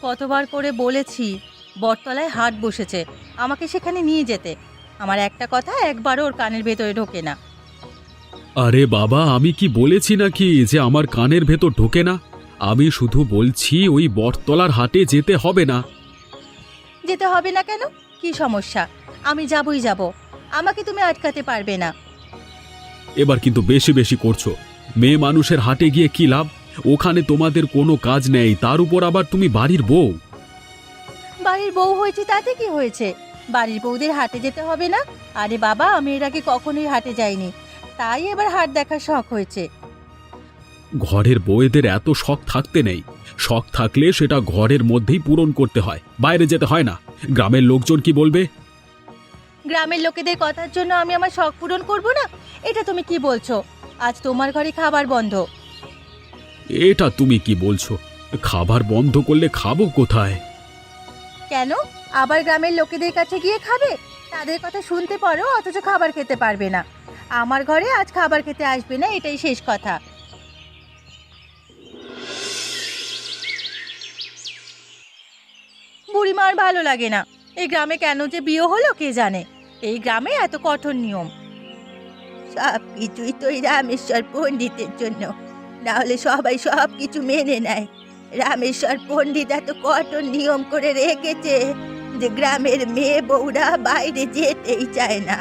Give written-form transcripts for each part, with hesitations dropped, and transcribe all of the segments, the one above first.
কতবার করে বলেছি বটতলায় হাট বসেছে, আমাকে সেখানে নিয়ে যেতে। আমার একটা কথা একবারও ওর কানের ভেতরে ঢোকে না। আরে বাবা, আমি কি বলেছি নাকি যে আমার কানের ভেতর ঢোকে না? আমি শুধু বলছি ওই বটতলার হাটে যেতে হবে না। যেতে হবে না কেন? কি সমস্যা? আমি যাবই যাব, আমাকে তুমি আটকাতে পারবে না। এবার কিন্তু বেশি বেশি করছো। মেয়ে মানুষের হাটে গিয়ে কি লাভ? ওখানে তোমাদের কোনো কাজ নেই, তার উপর আবার তুমি বাড়ির বউ। বাড়ির বউ হয়েছে তাতে কি হয়েছে? বাড়ির বউদের হাটে যেতে হবে না? আরে বাবা, আমি এর আগে কখনোই হাটে যাইনি, তাই এবার হাট দেখার শখ হয়েছে। ঘরের বউয়েদের এত শখ থাকতে নেই। শখ থাকলে সেটা ঘরের মধ্যেই পূরণ করতে হয়, বাইরে যেতে হয় না। গ্রামের লোকজন কি বলবে? গ্রামের লোকেদের কথার জন্য আমি আমার শখ পূরণ করব না? এটা তুমি কি বলছো? আজ তোমার ঘরে খাবার বন্ধ। এটা তুমি কি বলছো? খাবার বন্ধ করলে খাবো কোথায়? কেন? আবার গ্রামের লোকেদের কাছে গিয়ে খাবে? তাদের কথা শুনতে পারো অথচ খাবার খেতে পারবে না। আমার ঘরে আজ খাবার খেতে আসবে না, এটাই শেষ কথা। বুড়িমার ভালো লাগে না। এই গ্রামে কেন যে বিয়ে হলো কে জানে। এই গ্রামে এত কঠোর নিয়ম। সব কিছুই তো এই রামেশ্বর পণ্ডিতের জন্য, না হলে সবাই সব কিছু মেনে নেয়। রামেশ্বর পণ্ডিত এত কঠোর নিয়ম করে রেখেছে যে গ্রামের মেয়ে বউরা বাইরে যেতেই চায় না।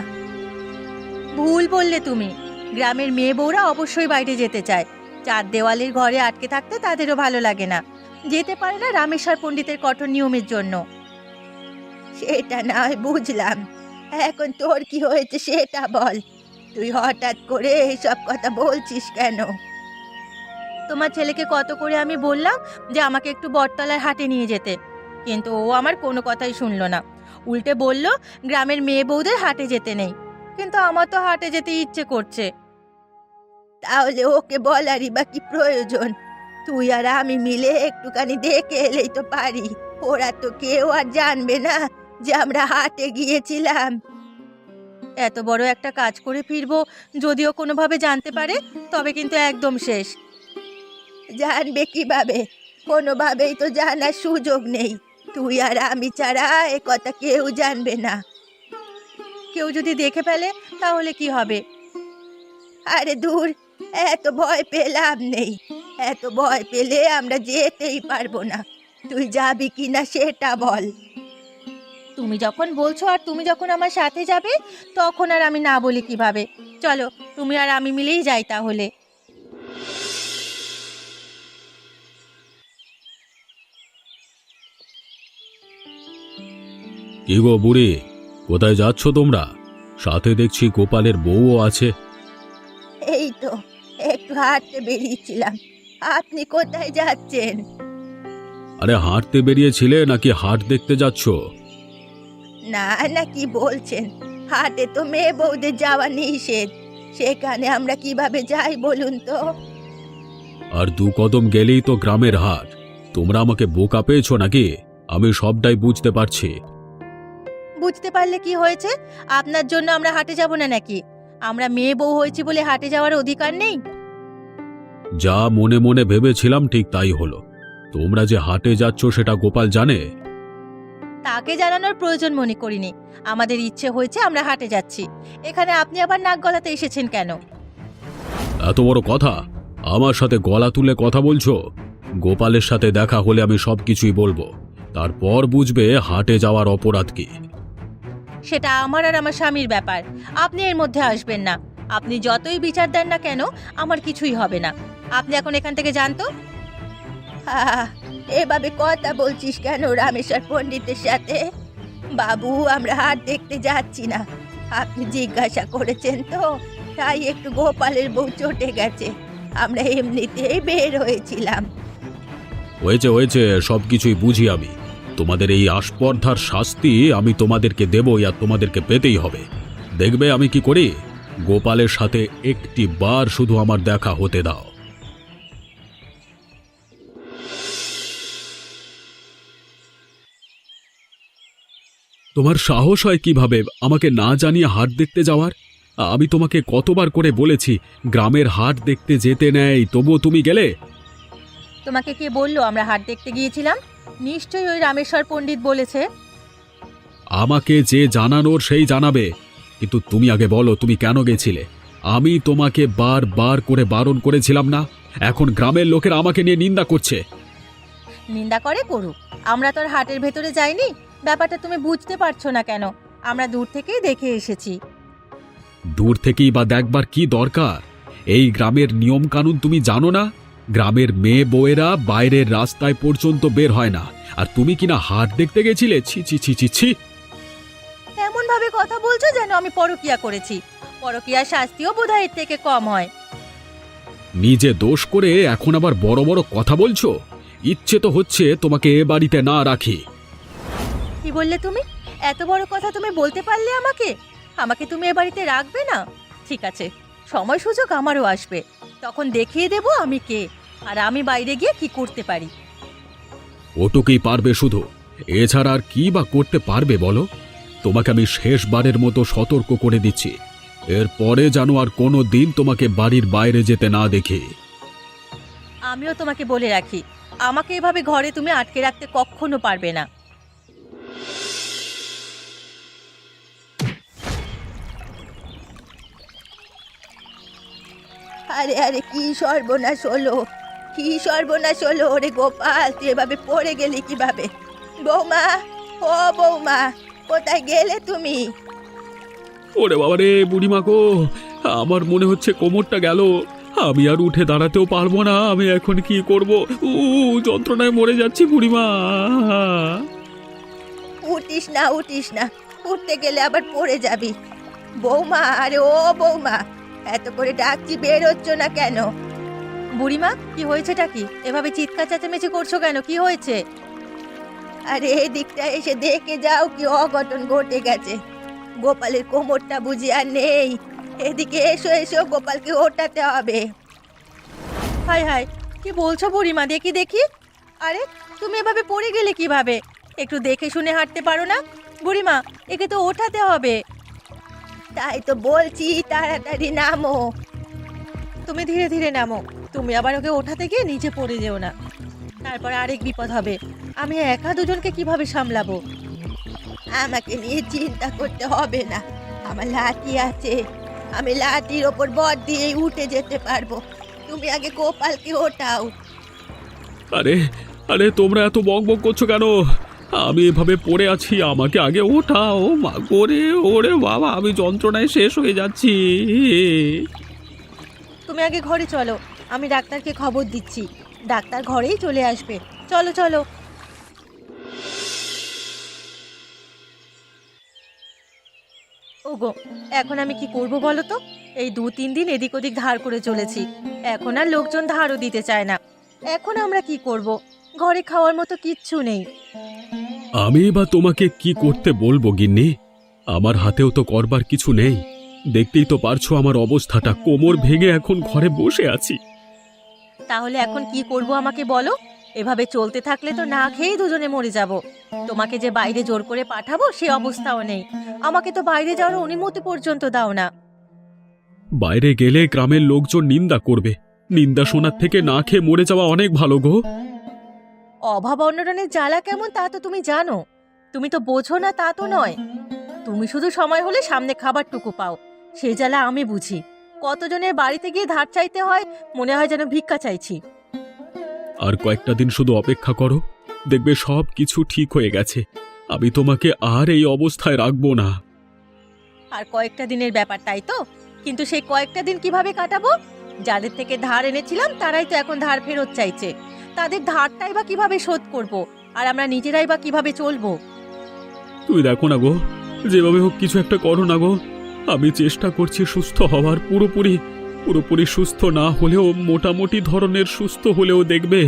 ভুল বললে তুমি। গ্রামের মেয়ে বউরা অবশ্যই বাইরে যেতে চায়। চার দেওয়ালের ঘরে আটকে থাকতে তাদেরও ভালো লাগে না। যেতে পারে না রামেশ্বর পণ্ডিতের কঠোর নিয়মের জন্য। সেটা নয় বুঝলাম, এখন তোর কি হয়েছে সেটা বল। তুই হঠাৎ করে এইসব কথা বলছিস কেন? তোমার ছেলেকে কত করে আমি বললাম যে আমাকে একটু বটতলায় হাটে নিয়ে যেতে, কিন্তু ও আমার কোনো কথাই শুনলো না। উল্টে বলল গ্রামের মেয়ে বউদের হাটে যেতে নেই। কিন্তু আমার তো হাটে যেতে ইচ্ছে করছে। তাহলে ওকে বলারই বা কি প্রয়োজন? তুই আর আমি মিলে একটুখানি দেখে এলেই তো পারি। ওরা তো কেউ আর জানবে না যে আমরা হাটে গিয়েছিলাম। এত বড় একটা কাজ করে ফিরবো, যদিও কোনোভাবে জানতে পারে তবে কিন্তু একদম শেষ। জানবে কিভাবে? কোনোভাবেই তো জানার সুযোগ নেই। তুই আর আমি ছাড়া এ কথা কেউ জানবে না। কেউ যদি দেখে ফেলে তাহলে কি হবে? আরে দূর, এত ভয় পেয়ে লাভ নেই। এত ভয় পেলে আমরা যেতেই পারবো না। তুই যাবি কিনা সেটা বল। তুমি যখন বলছো আর তুমি যখন আমার সাথে যাবে, তখন আর আমি না বলি কিভাবে? চলো, তুমি আর আমি মিলেই যাই তাহলে। কি গো বুড়ি, কোথায় যাচ্ছ তোমরা? সাথে দেখছি গোপালের বউও আছে। এই তো একটু হাঁটতে বেরিয়েছিলাম। আপনি কোথায় যাচ্ছেন? আরে হাঁটতে বেরিয়েছিলে নাকি হাট দেখতে যাচ্ছ? না না, কি বলছেন? হাটে তো মেয়ে বউদের যাওয়া নিষেধ। সেখানে আমরা কিভাবে যাই বলুন তো? আর দু কদম গেলেই তো গ্রামের হাট। তোমরা আমাকে বোকা পেয়েছো নাকি? আমি সবটাই বুঝতে পারছি। বুঝতে পারলে কি হয়েছে? আপনার জন্য আমরা হাটে যাব না নাকি? আমরা মেয়ে বউ হয়েছি বলে হাটে যাওয়ার অধিকার নেই? যা মনে মনে ভেবেছিলাম ঠিক তাই হলো। তোমরা যে হাটে যাচ্ছ সেটা গোপাল জানে? তাকে জানানোর প্রয়োজন মনে করিনি। আমাদের ইচ্ছে হয়েছে, আমরা হাটে যাচ্ছি। এখানে আপনি আবার নাক গলাতে এসেছেন কেন? এত বড় কথা! আমার সাথে গলা তুলে কথা বলছো? গোপালের সাথে দেখা হলে আমি সবকিছুই বলবো। তারপর বুঝবে হাটে যাওয়ার অপরাধ কি। সেটা আমার আর আমার স্বামীর ব্যাপার, আপনি এর মধ্যে আসবেন না। আপনি যতই বিচার দেন না কেন, আমার কিছুই হবে না। আপনি এখন এখান থেকে যান তো। এভাবে কথা বলছিস কেন রামেশ্বর পণ্ডিতের সাথে? বাবু, আমরা হাট দেখতে যাচ্ছি না। আপনি জিজ্ঞাসা করেছেন তো, তাই একটু গোপালের বউ চটে গেছে। আমরা এমনিতেই বের হয়েছিলাম। হয়েছে হয়েছে, সবকিছুই বুঝি আমি। তোমাদের এই আস্পর্ধার শাস্তি আমি তোমাদেরকে দেবই, আর তোমাদেরকে পেতেই হবে। দেখবে আমি কি করি। গোপালের সাথে একটি বার শুধু আমার দেখা হতে দাও। তোমার সাহস হয় কিভাবে আমাকে না জানিয়ে হাট দেখতে যাওয়ার? আমি তোমাকে কতবার করে বলেছি গ্রামের হাট দেখতে যেতে নেই, তবুও তুমি গেলে। তোমাকে কে বললো আমরা হাট দেখতে গিয়েছিলাম? নিশ্চয়ই ওই রামেশ্বর পণ্ডিত বলেছে। আমাকে যে জানানোর সেই জানাবে, কিন্তু তুমি আগে বলো তুমি কেন গেছিলে? আমি তোমাকে বারবার করে বারণ করেছিলাম না? এখন গ্রামের লোকেরা আমাকে নিয়ে নিন্দা করছে। নিন্দা করে করুক, আমরা তো আর হাটের ভেতরে যাইনি। ব্যাপারটা তুমি বুঝতে পারছো না কেন? আমরা দূর থেকেই দেখে এসেছি। দূর থেকেই বা দেখবার কি দরকার? এই গ্রামের নিয়ম কানুন তুমি জানো না? গ্রামের মেয়ে বউয়েরা বাইরের রাস্তায় পর্যন্ত বের হয় না, আর তুমি কিনা হাট দেখতে গেছিলে? ছি ছি ছি ছি ছি। এমন ভাবে কথা বলছো যেন আমি পরকিয়া করেছি। পরকিয়ার শাস্তিও বোধহয় এর থেকে কম হয়। নিজে দোষ করে এখন আবার বড় বড় কথা বলছো? ইচ্ছে তো হচ্ছে তোমাকে এ বাড়িতে না রাখি। কি বললে তুমি? এত বড় কথা তুমি বলতে পারলে আমাকে? আমাকে তুমি এ বাড়িতে রাখবে না? ঠিক আছে, সময় সুযোগ আমারও আসবে, তখন দেখিয়ে দেব আমি কে, আর আমি বাইরে গিয়ে কি করতে পারি। ওটুকুই পারবে শুধু? এছাড়া আর কি বা করতে পারবে বলো? তোমাকে আমি শেষবারের মতো সতর্ক করে দিচ্ছি, এরপরে যেন আর কোনো দিন তোমাকে বাড়ির বাইরে যেতে না দেখি। আমিও তোমাকে বলে রাখি, আমাকে এভাবে ঘরে তুমি আটকে রাখতে কখনো পারবে না। আরে আরে, কি সর্বনাশ হলো, কি সর্বনাশ হলো! ওরে গোপাল, তুই এভাবে পড়ে গেলি কিভাবে? বৌমা, ও বৌমা, কোথায় গেলে তুমি? ওরে বাবা রে, বুড়িমা গো, আমার মনে হচ্ছে কোমরটা গেল। আমি আর উঠে দাঁড়াতেও পারবো না। আমি এখন কি করব? যন্ত্রণায় মরে যাচ্ছি বুড়িমা। উঠিস না, উঠিস না, উঠতে গেলে আবার পড়ে যাবি। বৌমা, আরে ও বৌমা, এত করে ডাকছি, বের হচ্ছ না কেন? বুড়িমা, কি হয়েছেটা কি? এভাবে চিৎকার চেঁচামেচি করছো কেন? কি হয়েছে? আরে এই দিকটা এসে দেখে যাও, কি অঘটন ঘটে গেছে। গোপালের কোমরটা বুঝি আর নেই। এদিকে এসো এসো, গোপালকে ওঠাতে হবে। হায় হায়, কি বলছো বুড়িমা? দেখি দেখি। আরে, তুমি এভাবে পড়ে গেলে কিভাবে? একটু দেখে শুনে হাঁটতে পারো না? বুড়িমা, একে তো ওঠাতে হবে। তাই তো বলছি, তাড়াতাড়ি নামো। তুমি ধীরে ধীরে নামো, তুমি আবার ওকে ওঠাতে গিয়ে নিচে পড়ে যেও না, তারপর আরেক বিপদ হবে। আমি একা দুজনকে কিভাবে সামলাবো? আমাকে নিয়ে চিন্তা করতে হবে না, আমার লাঠি আছে, আমি লাঠির ওপর ভর দিয়ে উঠে যেতে পারবো। তুমি আগে গোপালকে ওঠাও। আরে আরে, তোমরা এত বকবক করছো কেন? আমি এভাবে পড়ে আছি, আমাকে আগে ওঠাও। মা করে, ওরে বাবা, আমি যন্ত্রণায় শেষ হয়ে যাচ্ছি। তুমি আগে ঘরে চলো, আমি ডাক্তারকে খবর দিচ্ছি, ডাক্তার ঘরেই চলে আসবে। চলো চলো। ওগো, এখন আমি কি করব বলো তো? এই 2-3 দিন এদিক ওদিক ধার করে চলেছি, এখন আর লোকজন ধারও দিতে চায় না। এখন আমরা কি করব? ঘরে খাওয়ার মতো কিচ্ছু নেই। আমি বা তোমাকে কি করতে বলবো গিন্নি? আমার হাতেও তো করবার কিছু নেই। দেখতেই তো পারছো আমার অবস্থাটা, কোমর ভেঙে এখন ঘরে বসে আছি। তাহলে এখন কি করব আমাকে বলো? এভাবে চলতে থাকলে তো না খেয়েই দুজনে মরে যাব। তোমাকে যে বাইরে জোর করে পাঠাবো সে অবস্থাও নেই, আমাকে তো বাইরে যাওয়ার অনুমতি পর্যন্ত দাও না। বাইরে গেলে গ্রামের লোকজন নিন্দা করবে, নিন্দা শোনার থেকে না খেয়ে মরে যাওয়া অনেক ভালো গো। অভাব অনটনের জ্বালা কেমন তা তো তুমি জানো, তুমি তো বোঝো না তা তো নয়। তুমি শুধু সময় হলে সামনে খাবারটুকু পাও, সেই জ্বালা আমি বুঝি। কতজনের বাড়িতে গিয়ে ধার চাইতে হয়, মনে হয় যেন ভিক্ষা চাইছি। আর কয়েকটা দিন শুধু অপেক্ষা করো, দেখবে সব কিছু ঠিক হয়ে গেছে। আমি তোমাকে আর এই অবস্থায় রাখবো না। আর কয়েকটা দিনের ব্যাপার, তাই তো? কিন্তু সেই কয়েকটা দিন কিভাবে কাটাবো? যাদের থেকে ধার এনেছিলাম তারাই তো এখন ধার ফেরত চাইছে, তাদের ধারটাই বা কিভাবে শোধ করব? আর আমরা নিজেরাই বা কিভাবে চলবো? তুই দেখো না গো, যেভাবে হোক কিছু একটা করো না গো। আমি চেষ্টা করছি সুস্থ হওয়ার, পুরোপুরি পুরোপুরি সুস্থ না হলেও মোটামুটি ধরনের সুস্থ হলেও দেখবে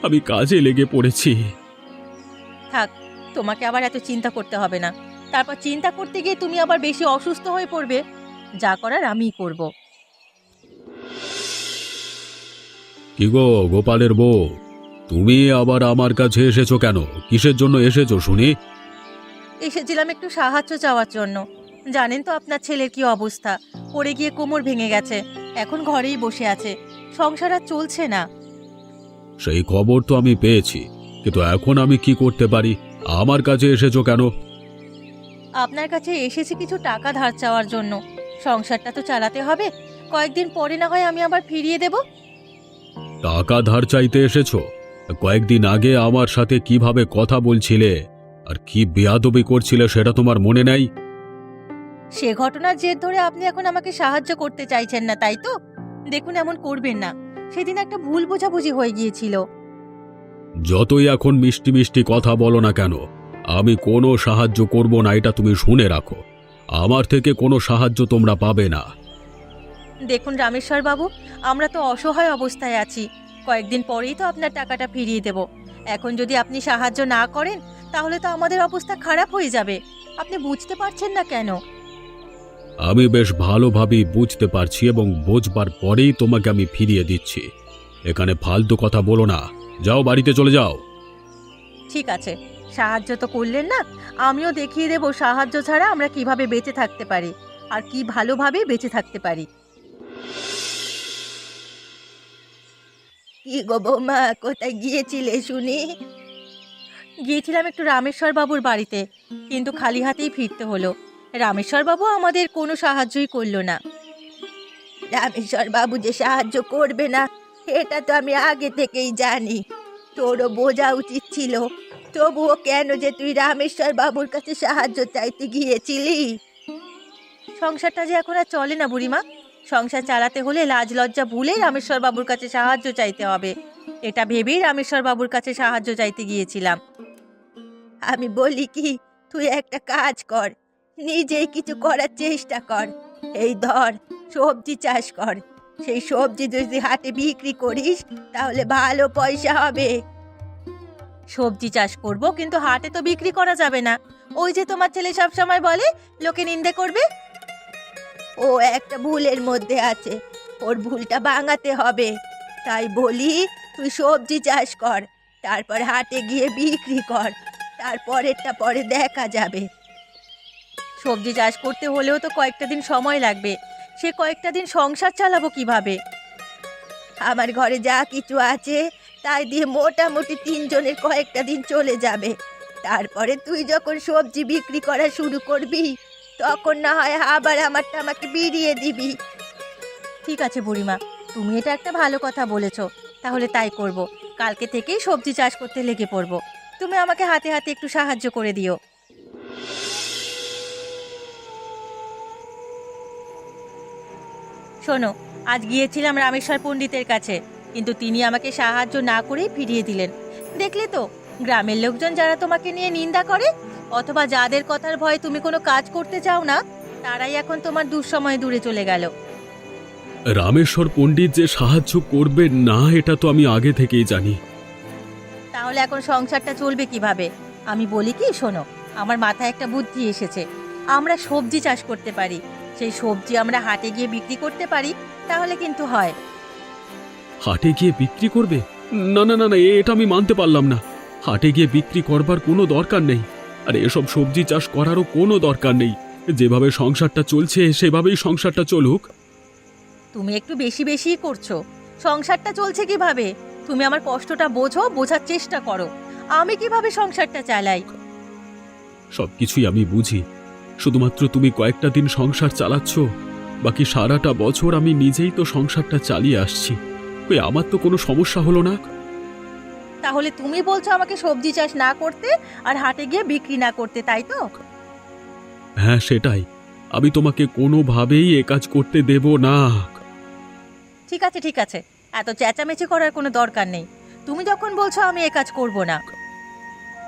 আমি কাজে লেগে পড়েছি। থাক, তোমাকে আবার এত চিন্তা করতে হবে না। তারপর চিন্তা করতে গিয়ে তুমি আবার বেশি অসুস্থ হয়ে পড়বে। যা করার আমিই করব। কি গো গোপালের বউ, তুমি আবার আমার কাছে এসেছো কেন? কিসের জন্য এসেছো শুনি? এসেছিলাম একটু সাহায্য চাওয়ার জন্য। জানেন তো আপনার ছেলের কি অবস্থা, পড়ে গিয়ে কোমর ভেঙে গেছে, এখন ঘরেই বসে আছে, সংসার আর চলছে না। সেই খবর তো আমি পেয়েছি, কিন্তু এখন আমি কি করতে পারি? আমার কাছে এসেছো কেন? আপনার কাছে এসেছি কিছু টাকা ধার চাওয়ার জন্য। সংসারটা তো চালাতে হবে, কয়েকদিন পরে না হয় আমি আবার ফিরিয়ে দেব। টাকা ধার চাইতে এসেছো? কয়েকদিন আগে আমার সাথে কিভাবে কথা বলছিলে আর কি বেয়াদবি করছিলে সেটা তোমার মনে নেই? সে ঘটনার জের ধরে আপনি এখন আমাকে সাহায্য করতে চাইছেন না, তাই তো? দেখুন, এমন করবেন না। সেদিন একটা ভুল বোঝাবুঝি হয়ে গিয়েছিল। যতই এখন মিষ্টি মিষ্টি কথা বলো না কেন, আমি কোনো সাহায্য করব না, এটা তুমি শুনে রাখো। আমার থেকে কোনো সাহায্য তোমরা পাবে না। দেখুন রামেশ্বর বাবু, আমরা তো অসহায় অবস্থায় আছি। কয়েকদিন পরেই তো আপনার টাকাটা ফিরিয়ে দেব। এখন যদি আপনি সাহায্য না করেন তাহলে তো আমাদের অবস্থা খারাপ হয়ে যাবে। আপনি বুঝতে পারছেন না কেন? আমি বেশ ভালোভাবেই বুঝতে পারছি এবং বোঝবার পরেই তোমাকে আমি ফিরিয়ে দিচ্ছি। এখানে ফালতু কথা বলো না, যাও বাড়িতে চলে যাও। ঠিক আছে, সাহায্য তো করলেন না, আমিও দেখিয়ে দেব সাহায্য ছাড়া আমরা কিভাবে বেঁচে থাকতে পারি আর কি ভালোভাবে বেঁচে থাকতে পারি। কি গো বৌমা, কোথায় গিয়েছিলে শুনি? গিয়েছিলাম একটু রামেশ্বর বাবুর বাড়িতে, কিন্তু খালি হাতেই ফিরতে হলো। রামেশ্বর বাবু আমাদের কোনো সাহায্যই করলো না। রামেশ্বর বাবু যে সাহায্য করবে না এটা তো আমি আগে থেকেই জানি। তোরও বোঝা উচিত ছিল। তবুও কেন যে তুই রামেশ্বর বাবুর কাছে সাহায্য চাইতে গিয়েছিলি? সংসারটা যে এখন আর চলে না বুড়িমা। সংসার চালাতে হলে লাজ লজ্জা ভুলে রামেশ্বর বাবুর কাছে সাহায্য চাইতে হবে। এটা ভেবেই রামেশ্বর বাবুর কাছে সাহায্য চাইতে গিয়েছিলাম। আমি বলি কি, তুই একটা কাজ কর, নিজেই কিছু করার চেষ্টা কর। এই ধর, সবজি চাষ কর। সেই সবজি যদি হাটে বিক্রি করিস তাহলে ভালো পয়সা হবে। সবজি চাষ করব, কিন্তু হাটে তো বিক্রি করা যাবে না। ওই যে তোমার ছেলে সব সময় বলে লোকে নিন্দে করবে। ও একটা ভুলের মধ্যে আছে, ওর ভুলটা ভাঙাতে হবে। তাই বলি, তুই সবজি চাষ কর, তারপর হাটে গিয়ে বিক্রি কর। তারপরেরটা পরে দেখা যাবে। সবজি চাষ করতে হলেও তো কয়েকটা দিন সময় লাগবে। সে কয়েকটা দিন সংসার চালাবো কিভাবে? আমার ঘরে যা কিছু আছে তাই দিয়ে মোটামুটি তিনজনের কয়েকটা দিন চলে যাবে। তারপরে তুই যখন সবজি বিক্রি করা শুরু করবি তখন না হয় আবার আমারটা আমাকে বিড়িয়ে দিবি। ঠিক আছে বুড়িমা, তুমি এটা একটা ভালো কথা বলেছ। তাহলে তাই করব। কালকে থেকেই সবজি চাষ করতে লেগে পড়ব। তুমি আমাকে হাতে হাতে একটু সাহায্য করে দিও। শোনো, আজ গিয়েছিলাম রামেশ্বর পণ্ডিতের কাছে, কিন্তু তিনি আমাকে সাহায্য না করেই ফিরিয়ে দিলেন। দেখলে তো, গ্রামের লোকজন যারা তোমাকে নিয়ে নিন্দা করে অথবা যাদের কথার ভয়ে তুমি কোনো কাজ করতে চাও না, তারাই এখন তোমার দুঃসময়ে দূরে চলে গেল। রামেশ্বর পণ্ডিত যে সাহায্য করবেন না এটা তো আমি আগে থেকেই জানি। তাহলে এখন সংসারটা চলবে কিভাবে? আমি বলি কি, শোনো, আমার মাথায় একটা বুদ্ধি এসেছে। আমরা সবজি চাষ করতে পারি, সেই সবজি আমরা হাটে গিয়ে বিক্রি করতে পারি, তাহলে কিন্তু হয়। হাটে গিয়ে বিক্রি করবে? না না না না, এটা আমি মানতে পারলাম না। হাটে গিয়ে বিক্রি করবার কোনো দরকার নেই। আর এসব সবজি চাষ করারও কোনো দরকার নেই। যেভাবে সংসারটা চলছে সেভাবেই সংসারটা চলুক। তুমি একটু বেশি বেশিই করছো। সংসারটা চলছে কিভাবে? তুমি আমার কষ্টটা বোঝো, বোঝার চেষ্টা করো। আমি কিভাবে সংসারটা চালাই। সবকিছুই আমি বুঝি, শুধুমাত্র তুমি কয়েকটা দিন সংসার চালাচ্ছ, বাকি সারাটা বছর আমি নিজেই তো সংসারটা চালিয়ে আসছি। ওই আমার তো কোনো সমস্যা হলো না। তাহলে তুমি বলছো আমাকে সবজি চাষ না করতে আর হাটে গিয়ে বিক্রি না করতে, তাই তো? হ্যাঁ সেটাই, আমি তোমাকে কোনোভাবেই এ কাজ করতে দেব না। ঠিক আছে ঠিক আছে, এত চেঁচামেচি করার কোনো দরকার নেই। তুমি যখন বলছো আমি এ কাজ করব না।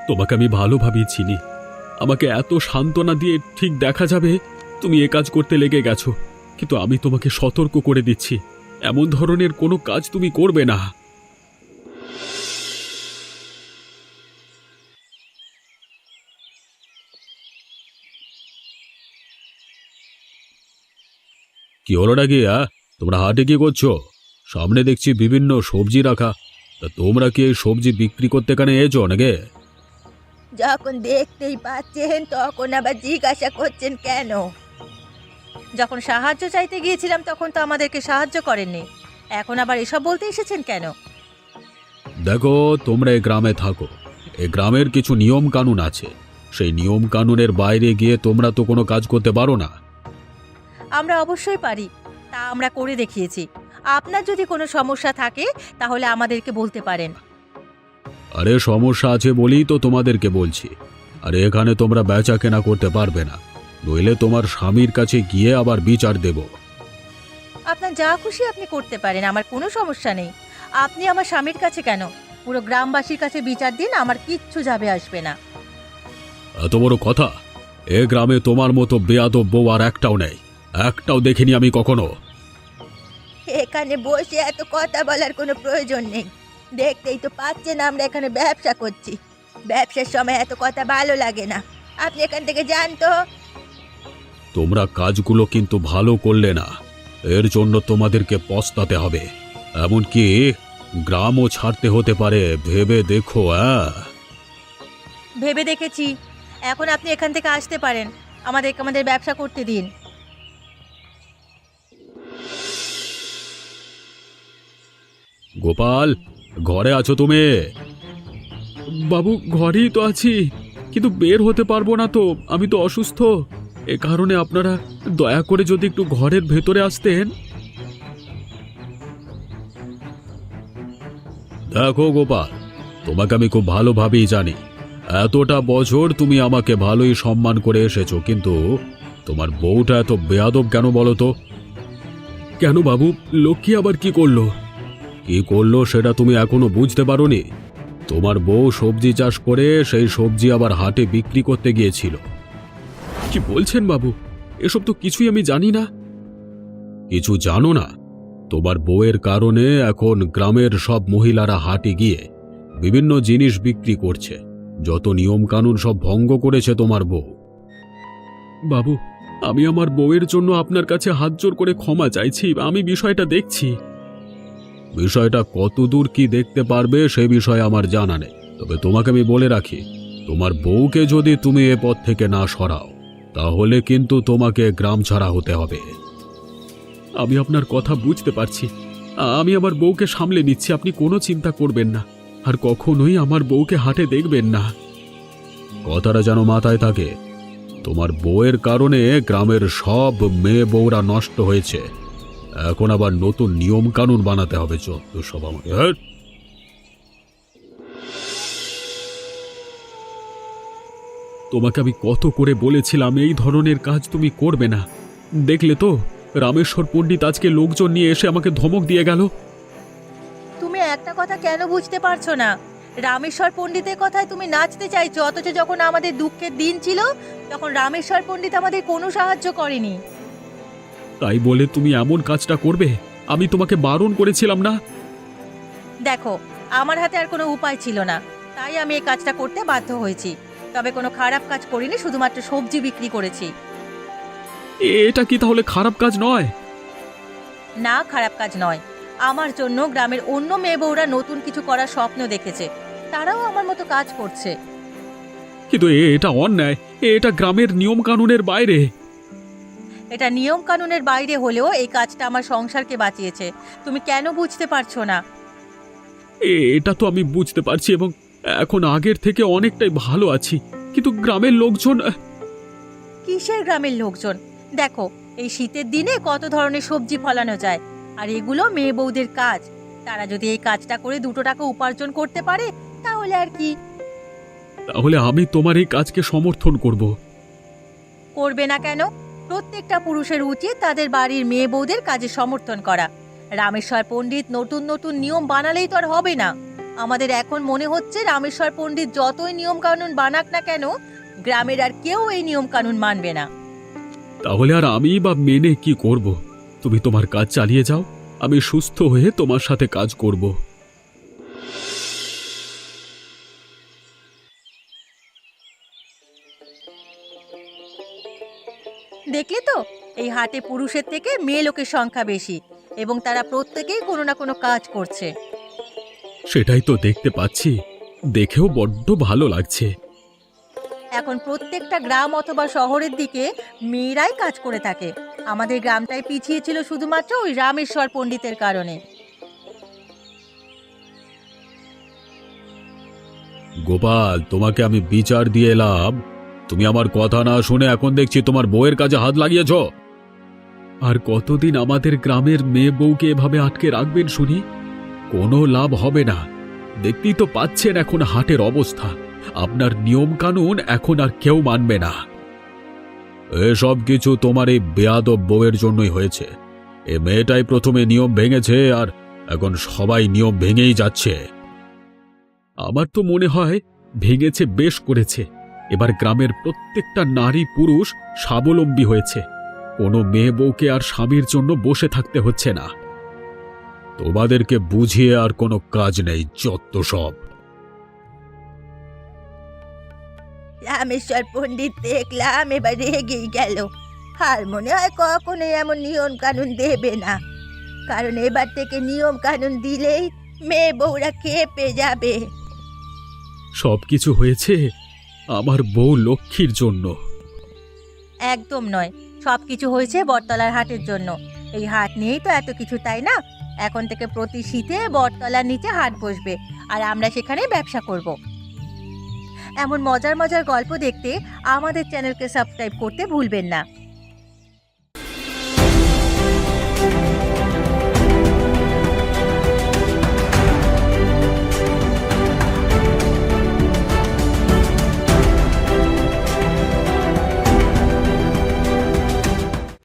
তোমাকে আমি ভালোভাবেই চিনি। আমাকে এত সান্ত্বনা দিয়ে ঠিক দেখা যাবে তুমি এ কাজ করতে লেগে গেছো, কিন্তু আমি তোমাকে সতর্ক করে দিচ্ছি, এমন ধরনের কোনো কাজ তুমি করবে না। কি হলো নাকি? তোমরা হাটে কি করছো? সামনে দেখছি বিভিন্ন সবজি রাখা। তা তোমরা কি এই সবজি বিক্রি করতে এখানে এসো নাকি? যখন দেখতেই পাচ্ছেন তখন আবার জিজ্ঞাসা করছেন কেন? যখন সাহায্য চাইতে গিয়েছিলাম তখন তো আমাদেরকে সাহায্য করেননি, এখন আবার এসব বলতে এসেছেন কেন? দেখো, তোমরা এই গ্রামে থাকো, এ গ্রামের কিছু নিয়ম কানুন আছে, সেই নিয়ম কানুনের বাইরে গিয়ে তোমরা তো কোনো কাজ করতে পারো না। আমরা অবশ্যই পারি, তা আমরা করে দেখিয়েছি। আপনার যদি কোনো সমস্যা থাকে তাহলে আমাদেরকে বলতে পারেন। আরে সমস্যা আছে বলেই তো তোমাদেরকে বলছি। আরে এখানে তোমরা বেচা কেনা করতে পারবে না, নইলে তোমার স্বামীর কাছে গিয়ে আবার বিচার দেব। আপনার যা খুশি আপনি করতে পারেন, আমার কোনো সমস্যা নেই। আপনি আমার স্বামীর কাছে কেন, পুরো গ্রামবাসীর কাছে বিচার দিন, আমার কিচ্ছু যাবে আসবে না। এত বড় কথা! এ গ্রামে তোমার মতো বেয়াদব বউ আর একটাও নেই, একটাও দেখিনি আমি কখনো। এখানে বসে এত কথা বলার কোনো প্রয়োজন নেই। দেখতেই তো পাচ্ছেন আমরা এখানে ব্যবসা করছি। ব্যবসার সময় এত কথা ভালো লাগে না। আপনি এখান থেকে যান তো। তোমরা কাজগুলো কিন্তু ভালো করলে না, এর জন্য তোমাদেরকে পস্তাতে হবে, এমনকি গ্রামও ছাড়তে হতে পারে, ভেবে দেখো। ভেবে দেখেছি, এখন আপনি এখান থেকে আসতে পারেন। আমাদের ব্যবসা করতে দিন। গোপাল, ঘরে আছো তুমি? বাবু, ঘরেই তো আছি, কিন্তু বের হতে পারবো না তো, আমি তো অসুস্থ। এ কারণে আপনারা দয়া করে যদি একটু ঘরের ভেতরে আসতেন। দেখো গোপাল, তোমাকে আমি খুব ভালোভাবেই জানি। এতটা বছর তুমি আমাকে ভালোই সম্মান করে এসেছো, কিন্তু তোমার বউটা এত বেয়াদব কেন বলো তো? কেন বাবু, লক্ষ্মী আবার কি করলো? কি করলো সেটা তুমি এখনো বুঝতে পারোনি? তোমার বউ সবজি চাষ করে সেই সবজি আবার হাটে বিক্রি করতে গিয়েছিল। কি বলছেন বাবু, এসব তো কিছুই আমি জানি না। কিছু জানো না? তোমার বউয়ের কারণে এখন গ্রামের সব মহিলারা হাটে গিয়ে বিভিন্ন জিনিস বিক্রি করছে, যত নিয়ম কানুন সব ভঙ্গ করেছে তোমার বউ। বাবু, আমি আমার বউয়ের জন্য আপনার কাছে হাত জোর করে ক্ষমা চাইছি, আমি বিষয়টা দেখছি। বিষয়টা কতদূর কি দেখতে পারবে সে বিষয়ে আমার জানা নেই, তবে তোমাকে আমি বলে রাখি, তোমার বউকে যদি তুমি এ পথ থেকে না সরাও, তাহলে কিন্তু তোমাকে গ্রাম ছাড়া হতে হবে। আমি আপনার কথা বুঝতে পারছি, আমি আমার বউকে সামলে নিচ্ছি, আপনি কোনো চিন্তা করবেন না, আর কখনোই আমার বউকে হাটে দেখবেন না। কথাটা যেন মাথায় থাকে। তোমার বউয়ের কারণে গ্রামের সব মেয়ে বউরা নষ্ট হয়েছে, এখন আবার নতুন নিয়ম কানুন বানাতে হবে। যত সব আমাকে তোমাকে আমি কত করে বলেছিলাম এই ধরনের কাজ তুমি করবে না, দেখলে তো রামেশ্বর পণ্ডিত আজকে লোকজন নিয়ে এসে আমাকে ধমক দিয়ে গেল। তুমি একটা কথা কেন বুঝতে পারছো না? রামেশ্বর পণ্ডিতের কথায় তুমি নাচতে চাইছো, অথচ যখন আমাদের দুঃখের দিন ছিল তখন রামেশ্বর পণ্ডিত আমাদের কোনো সাহায্য করেনি। তাই বলে তুমি এমন কাজটা করবে? আমি তোমাকে বারণ করেছিলাম না? দেখো, আমার হাতে আর কোনো উপায় ছিল না, তাই আমি এই কাজটা করতে বাধ্য হয়েছি। তবে কোনো খারাপ কাজ করিনি, শুধুমাত্র সবজি বিক্রি করেছি। এটা কি তাহলে খারাপ কাজ নয়? না, খারাপ কাজ নয়। আমার জন্য গ্রামের অন্য মেয়ে বউরা নতুন কিছু করার স্বপ্ন দেখেছে, তারাও আমার মতো কাজ করছে। কিন্তু এটা অন্যায়, এটা গ্রামের নিয়ম কানুনের বাইরে। এটা নিয়ম কানুনের বাইরে হলেও এই কাজটা আমার সংসারকে বাঁচিয়েছে। তুমি কেন বুঝতে পারছো না? এটা তো আমি বুঝতে পারছি, এবং এখন আগের থেকে অনেকটাই ভালো আছি, কিন্তু গ্রামের লোকজন। কিসের গ্রামের লোকজন? দেখো, এই শীতের দিনে কত ধরনের সবজি ফলানো যায়, আর এগুলো মেয়ে বউদের কাজ। তারা যদি এই কাজটা করে 2 টাকা উপার্জন করতে পারে তাহলে আর কি। তাহলে আমি তোমার এই কাজকে সমর্থন করব। করবে না কেন? প্রত্যেকটা পুরুষের উচিত তাদের বাড়ির মেয়ে বউদের কাজে সমর্থন করা। রামেশ্বর পণ্ডিত নতুন নতুন নিয়ম বানালেই তো আর হবে না। আমাদের এখন মনে হচ্ছে রামেশ্বর পণ্ডিত যতই নিয়ম কানুন বানাক না কেন, গ্রামের আর কেউ এই নিয়ম কানুন মানবে না। তাহলে আর আমি বা মেনে কি করব? তুমি তোমার কাজ চালিয়ে যাও, আমি সুস্থ হয়ে তোমার সাথে কাজ করব। দেখলে তো, এই হাটে পুরুষের থেকে মেয়ে লোকের সংখ্যা বেশি, এবং তারা প্রত্যেকেই কোনো না কোনো কাজ করছে। সেটাই তো দেখতে পাচ্ছি, দেখেও বড্ড ভালো লাগছে। এখন প্রত্যেকটা গ্রাম অথবা শহরের দিকে মেয়েরাই কাজ করে থাকে। আমাদের গ্রামটাই পিছিয়ে ছিল শুধুমাত্র ওই রামেশ্বর পণ্ডিতের কারণে। গোপাল, তোমাকে আমি বিচার দিয়ে এলাম, তুমি আমার কথা না শুনে এখন দেখছি তোমার বউয়ের কাছে হাত লাগিয়েছ। আর কতদিন আমাদের গ্রামের মেয়ে বউকে এভাবে আটকে রাখবেন শুনি? কোনো লাভ হবে না। দেখতেই তো পাচ্ছেন এখন হাটের অবস্থা। আপনার নিয়ম কানুন এখন আর কেউ মানবে না। এসব কিছু তোমার এই বেয়াদব বউয়ের জন্যই হয়েছে। এ মেয়েটাই প্রথমে নিয়ম ভেঙেছে, আর এখন সবাই নিয়ম ভেঙেই যাচ্ছে। আমার তো মনে হয় ভেঙেছে বেশ করেছে। এবার গ্রামের প্রত্যেকটা নারী পুরুষ স্বাবলম্বী হয়েছে। কোনো মেয়ে বউকে আর স্বামীর জন্য বসে থাকতে হচ্ছে না। তোমাদেরকে বুঝিয়ে আর কোনো কাজ নেই, যত সব। রামেশ্বর পণ্ডিত দেখলাম এবার রেগেই গেল। আর মনে হয় কখনোই এমন নিয়ম কানুন দেবে না, কারণ এবার থেকে নিয়ম কানুন দিলেই মেয়ে বউরা খেপে যাবে। সবকিছু হয়েছে আমার বউ লক্ষ্মীর জন্য। একদম নয়, সবকিছু হয়েছে বটতলার হাটের জন্য। এই হাট নিয়েই তো এত কিছু, তাই না? এখন থেকে প্রতি শীতে বটতলার নিচে হাট বসবে, আর আমরা সেখানে ব্যবসা করব। এমন মজার মজার গল্প দেখতে আমাদের চ্যানেলকে সাবস্ক্রাইব করতে ভুলবেন না।